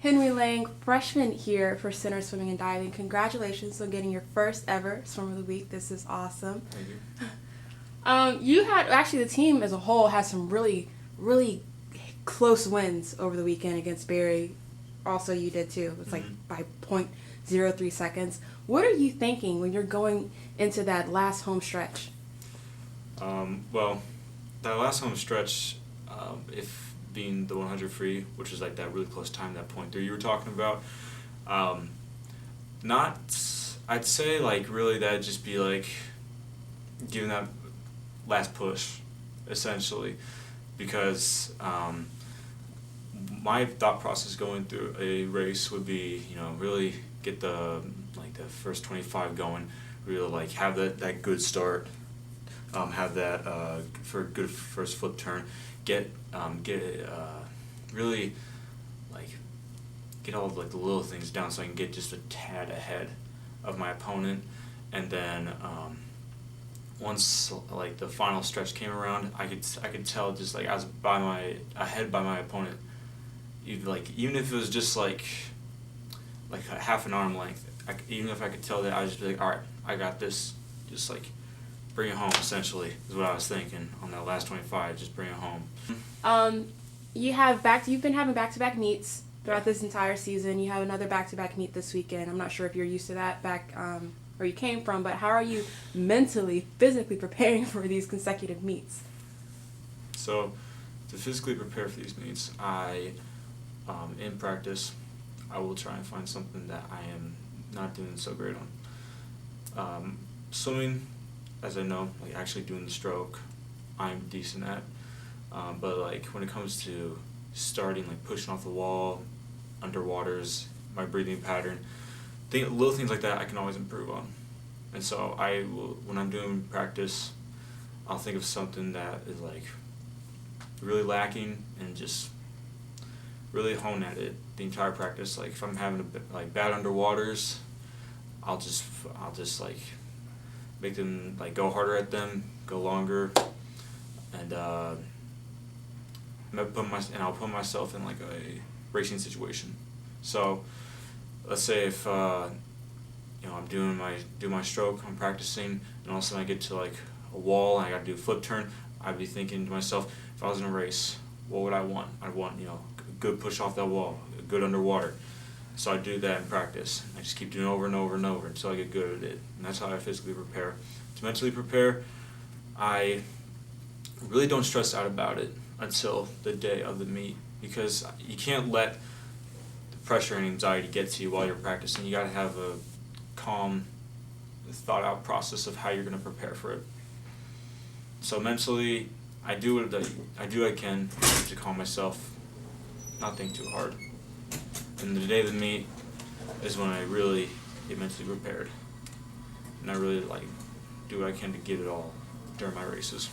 Henry Lang, freshman here for center swimming and diving. Congratulations on getting your first ever swim of the week. This is awesome. Thank you. You had actually the team as a whole had some really, really close wins over the weekend against Barry. Also, you did too. It was like by .03 seconds. What are you thinking when you're going into that last home stretch? Well, that last home stretch, if being the 100 free, which is like that really close time, that .3 you were talking about, not, I'd say like really that'd just be like giving that last push, essentially, because my thought process going through a race would be, really get the first 25 going, really like have that good start, have that for a good first flip turn, really like get all like the little things down so I can get just a tad ahead of my opponent, and then once like the final stretch came around, I could tell just like I was ahead by my opponent, even if it was just like a half an arm length. Even if I could tell that, I was just be like, all right, I got this. Just like bring it home. Essentially, is what I was thinking on that last 25. Just bring it home. You've been having back-to-back meets throughout this entire season. You have another back-to-back meet this weekend. I'm not sure if you're used to that where you came from, but how are you mentally, physically preparing for these consecutive meets? So, to physically prepare for these meets, in practice, I will try and find something that I am not doing so great on. Swimming, as I know, like actually doing the stroke, I'm decent at. But like when it comes to starting, like pushing off the wall, underwaters, my breathing pattern, little things like that I can always improve on. And so when I'm doing practice, I'll think of something that is like really lacking and just really hone at it the entire practice. Like if I'm having bad underwaters, I'll just like make them like go harder at them, go longer, and I'll put myself in like a racing situation. So let's say if I'm doing my stroke, I'm practicing, and all of a sudden I get to like a wall and I got to do a flip turn, I'd be thinking to myself, if I was in a race, what would I want? I'd want a good push off that wall, a good underwater. So I do that in practice. I just keep doing it over and over and over until I get good at it. And that's how I physically prepare. To mentally prepare, I really don't stress out about it until the day of the meet, because you can't let the pressure and anxiety get to you while you're practicing. You got to have a calm, thought-out process of how you're going to prepare for it. So mentally, I do what I can to calm myself, not think too hard. And the day of the meet is when I really get mentally prepared, and I really do what I can to give it all during my races.